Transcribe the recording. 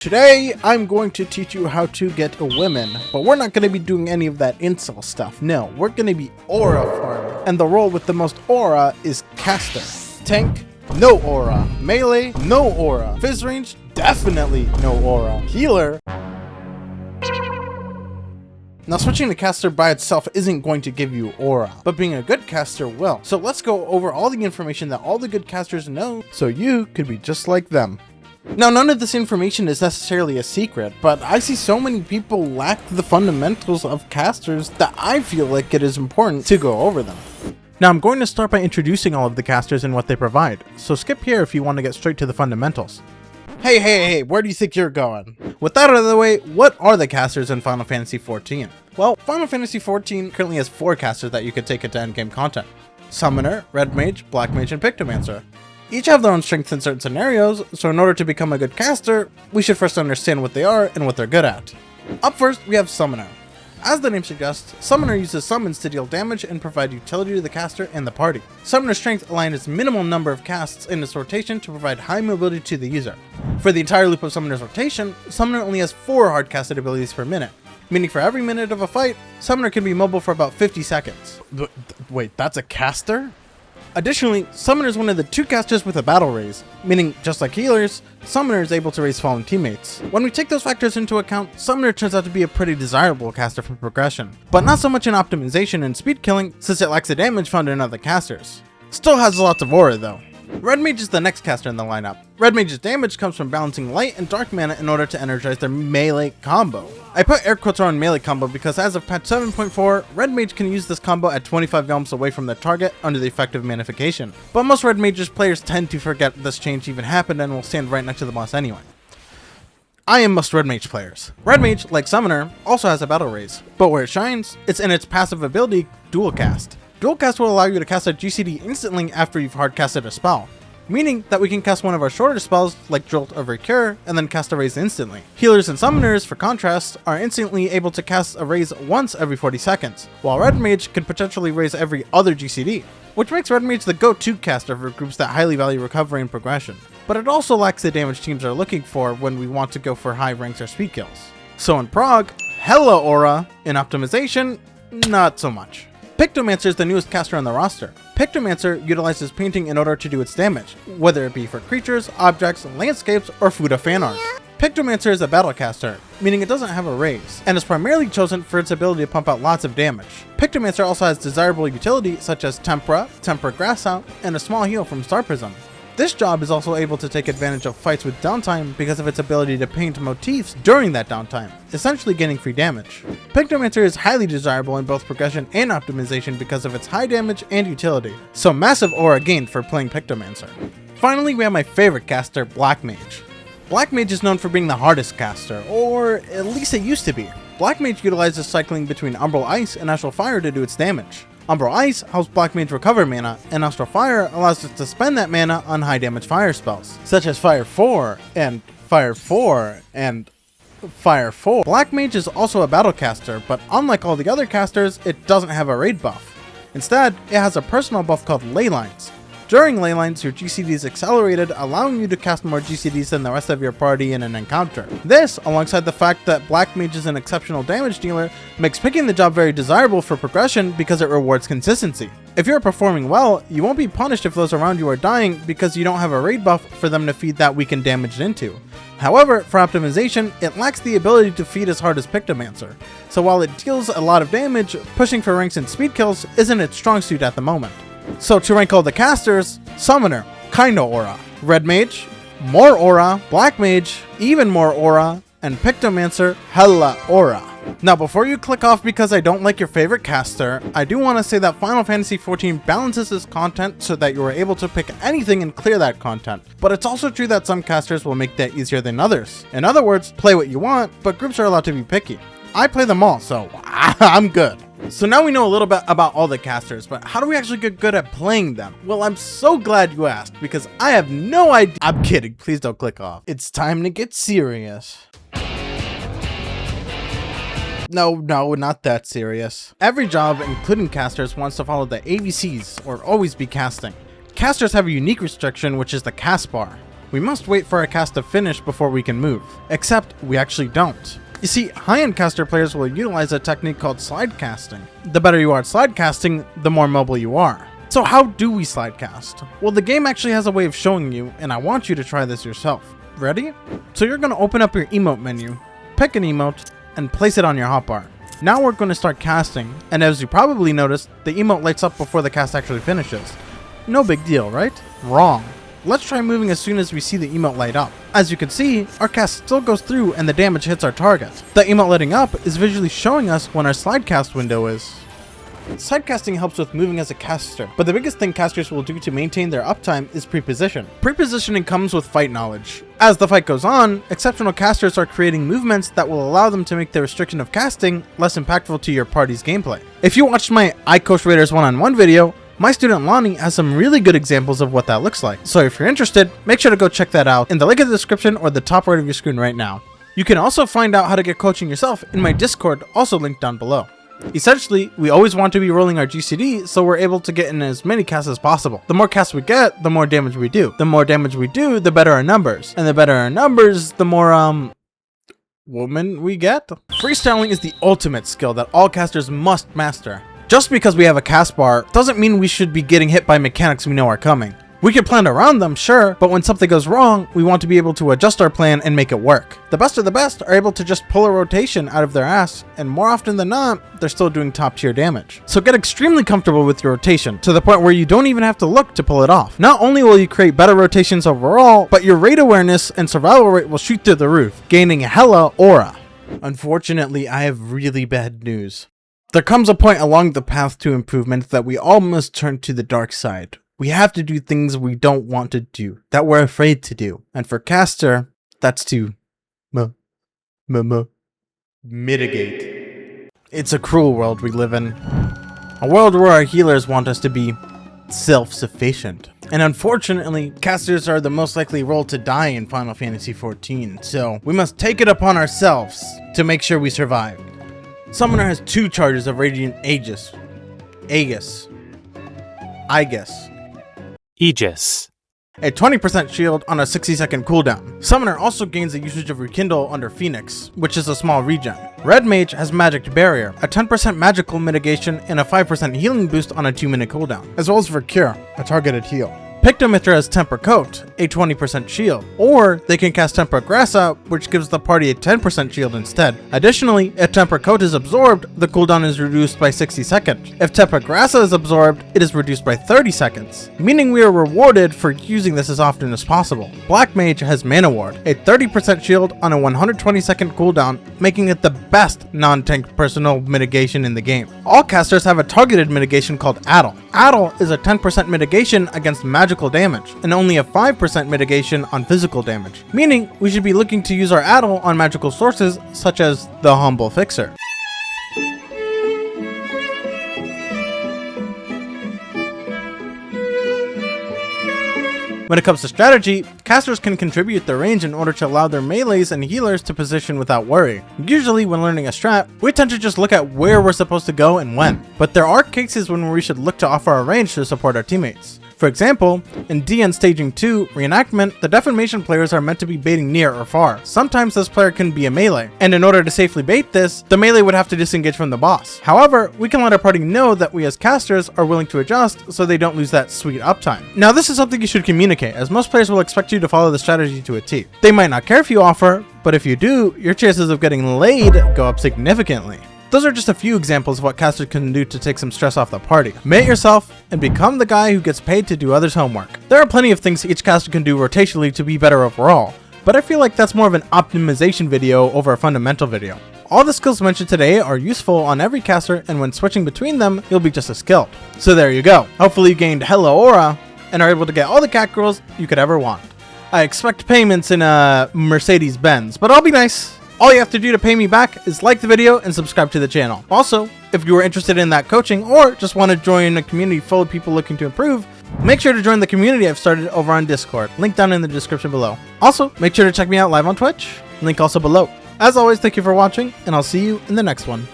Today, I'm going to teach you how to get a women, but we're not going to be doing any of that incel stuff. No, we're going to be aura farming. And the role with the most aura is caster. Tank, no aura. Melee, no aura. Fizz range, definitely no aura. Healer. Now switching to caster by itself isn't going to give you aura, but being a good caster will. So let's go over all the information that all the good casters know so you could be just like them. Now, none of this information is necessarily a secret, but I see so many people lack the fundamentals of casters that I feel like it is important to go over them. Now, I'm going to start by introducing all of the casters and what they provide, so skip here if you want to get straight to the fundamentals. Hey, where do you think you're going? With that out of the way, what are the casters in Final Fantasy XIV? Well, Final Fantasy XIV currently has 4 casters that you could take into endgame content. Summoner, Red Mage, Black Mage, and Pictomancer. Each have their own strengths in certain scenarios, so in order to become a good caster, we should first understand what they are and what they're good at. Up first, we have Summoner. As the name suggests, Summoner uses summons to deal damage and provide utility to the caster and the party. Summoner's strength aligns its minimum number of casts in its rotation to provide high mobility to the user. For the entire loop of Summoner's rotation, Summoner only has 4 hard-casted abilities per minute, meaning for every minute of a fight, Summoner can be mobile for about 50 seconds. Wait, that's a caster? Additionally, Summoner is one of the 2 casters with a battle raise, meaning just like healers, Summoner is able to raise fallen teammates. When we take those factors into account, Summoner turns out to be a pretty desirable caster for progression, but not so much in optimization and speed killing since it lacks the damage found in other casters. Still has lots of aura though. Red Mage is the next caster in the lineup. Red Mage's damage comes from balancing light and dark mana in order to energize their melee combo. I put air quotes around melee combo because as of patch 7.4, Red Mage can use this combo at 25 yalms away from their target under the effect of manification. But most Red Mage's players tend to forget this change even happened and will stand right next to the boss anyway. I am most Red Mage players. Red Mage, like Summoner, also has a battle raise, but where it shines, it's in its passive ability, Dual Cast. Dual Cast will allow you to cast a GCD instantly after you've hard casted a spell, meaning that we can cast one of our shorter spells like Jolt or Recure and then cast a raise instantly. Healers and Summoners, for contrast, are instantly able to cast a raise once every 40 seconds, while Red Mage could potentially raise every other GCD, which makes Red Mage the go-to caster for groups that highly value recovery and progression. But it also lacks the damage teams are looking for when we want to go for high ranks or speed kills. So in Prog, hella aura. In optimization, not so much. Pictomancer is the newest caster on the roster. Pictomancer utilizes painting in order to do its damage, whether it be for creatures, objects, landscapes, or Fuda fan art. Pictomancer is a battle caster, meaning it doesn't have a raise, and is primarily chosen for its ability to pump out lots of damage. Pictomancer also has desirable utility such as Tempera Grass Out, and a small heal from Star Prism. This job is also able to take advantage of fights with downtime because of its ability to paint motifs during that downtime, essentially getting free damage. Pictomancer is highly desirable in both progression and optimization because of its high damage and utility, so massive aura gained for playing Pictomancer. Finally, we have my favorite caster, Black Mage. Black Mage is known for being the hardest caster, or at least it used to be. Black Mage utilizes cycling between Umbral Ice and Astral Fire to do its damage. Umbral Ice helps Black Mage recover mana, and Astral Fire allows us to spend that mana on high damage fire spells, such as Fire 4 and Fire 4 and Fire 4. Black Mage is also a battle caster, but unlike all the other casters, it doesn't have a raid buff. Instead, it has a personal buff called Ley Lines. During Ley Lines, your GCD is accelerated, allowing you to cast more GCDs than the rest of your party in an encounter. This, alongside the fact that Black Mage is an exceptional damage dealer, makes picking the job very desirable for progression because it rewards consistency. If you're performing well, you won't be punished if those around you are dying because you don't have a raid buff for them to feed that weakened damage into. However, for optimization, it lacks the ability to feed as hard as Pictomancer, so while it deals a lot of damage, pushing for ranks and speed kills isn't its strong suit at the moment. So to rank all the casters, Summoner, kinda aura. Red Mage, more aura. Black Mage, even more aura. And Pictomancer, hella aura. Now before you click off because I don't like your favorite caster, I do want to say that Final Fantasy XIV balances this content so that you are able to pick anything and clear that content. But it's also true that some casters will make that easier than others. In other words, play what you want, but groups are allowed to be picky. I play them all, so I'm good. So now we know a little bit about all the casters, but how do we actually get good at playing them? Well, I'm so glad you asked because I have no idea. I'm kidding, please don't click off. It's time to get serious. No, not that serious. Every job, including casters, wants to follow the ABCs or always be casting. Casters have a unique restriction, which is the cast bar. we must wait for our cast to finish before we can move. Except, we actually don't. You see, high-end caster players will utilize a technique called slide casting. The better you are at slide casting, the more mobile you are. So how do we slide cast? Well, the game actually has a way of showing you, and I want you to try this yourself. Ready? So you're going to open up your emote menu, pick an emote, and place it on your hotbar. Now we're going to start casting, and as you probably noticed, the emote lights up before the cast actually finishes. No big deal, right? Wrong. Let's try moving as soon as we see the emote light up. As you can see, our cast still goes through and the damage hits our target. The emote lighting up is visually showing us when our slide cast window is. Slide casting helps with moving as a caster, but the biggest thing casters will do to maintain their uptime is preposition. Prepositioning comes with fight knowledge. As the fight goes on, exceptional casters are creating movements that will allow them to make the restriction of casting less impactful to your party's gameplay. If you watched my I Coach Raiders one-on-one video, my student Lonnie has some really good examples of what that looks like. So if you're interested, make sure to go check that out in the link in the description or the top right of your screen right now. You can also find out how to get coaching yourself in my Discord, also linked down below. Essentially, we always want to be rolling our GCD so we're able to get in as many casts as possible. The more casts we get, the more damage we do. The more damage we do, the better our numbers. And the better our numbers, the more, woman we get. Freestyling is the ultimate skill that all casters must master. Just because we have a cast bar doesn't mean we should be getting hit by mechanics we know are coming. We can plan around them, sure, but when something goes wrong, we want to be able to adjust our plan and make it work. The best of the best are able to just pull a rotation out of their ass, and more often than not, they're still doing top tier damage. So get extremely comfortable with your rotation, to the point where you don't even have to look to pull it off. Not only will you create better rotations overall, but your raid awareness and survival rate will shoot through the roof, gaining hella aura. Unfortunately, I have really bad news. There comes a point along the path to improvement that we all must turn to the dark side. We have to do things we don't want to do, that we're afraid to do. And for caster, that's to mitigate. It's a cruel world we live in. A world where our healers want us to be self-sufficient. And unfortunately, casters are the most likely role to die in Final Fantasy XIV, so we must take it upon ourselves to make sure we survive. Summoner has 2 charges of Radiant Aegis. A 20% shield on a 60-second cooldown. Summoner also gains the usage of Rekindle under Phoenix, which is a small regen. Red Mage has Magic Barrier, a 10% magical mitigation and a 5% healing boost on a 2-minute cooldown, as well as for Cure, a targeted heal. Pictomancer has Temper Coat, a 20% shield, or they can cast Temper Grassa, which gives the party a 10% shield instead. Additionally, if Temper Coat is absorbed, the cooldown is reduced by 60 seconds. If Temper Grassa is absorbed, it is reduced by 30 seconds, meaning we are rewarded for using this as often as possible. Black Mage has Mana Ward, a 30% shield on a 120-second cooldown, making it the best non-tank personal mitigation in the game. All casters have a targeted mitigation called Addle. Addle is a 10% mitigation against magical damage, and only a 5% mitigation on physical damage, meaning we should be looking to use our Addle on magical sources such as the Humble Fixer. When it comes to strategy, casters can contribute their range in order to allow their melees and healers to position without worry. Usually when learning a strat, we tend to just look at where we're supposed to go and when, but there are cases when we should look to offer our range to support our teammates. For example, in DN Staging 2 Reenactment, the Defamation players are meant to be baiting near or far. Sometimes this player can be a melee, and in order to safely bait this, the melee would have to disengage from the boss. However, we can let our party know that we as casters are willing to adjust so they don't lose that sweet uptime. Now this is something you should communicate, as most players will expect you to follow the strategy to a T. They might not care if you offer, but if you do, your chances of getting laid go up significantly. Those are just a few examples of what casters can do to take some stress off the party. Mate yourself and become the guy who gets paid to do others' homework. There are plenty of things each caster can do rotationally to be better overall, but I feel like that's more of an optimization video over a fundamental video. All the skills mentioned today are useful on every caster, and when switching between them, you'll be just as skilled. So there you go. Hopefully you gained hella aura and are able to get all the cat girls you could ever want. I expect payments in a Mercedes-Benz, but I'll be nice. All you have to do to pay me back is like the video and subscribe to the channel. Also, if you are interested in that coaching or just want to join a community full of people looking to improve, make sure to join the community I've started over on Discord. Link down in the description below. Also, make sure to check me out live on Twitch. Link also below. As always, thank you for watching, and I'll see you in the next one.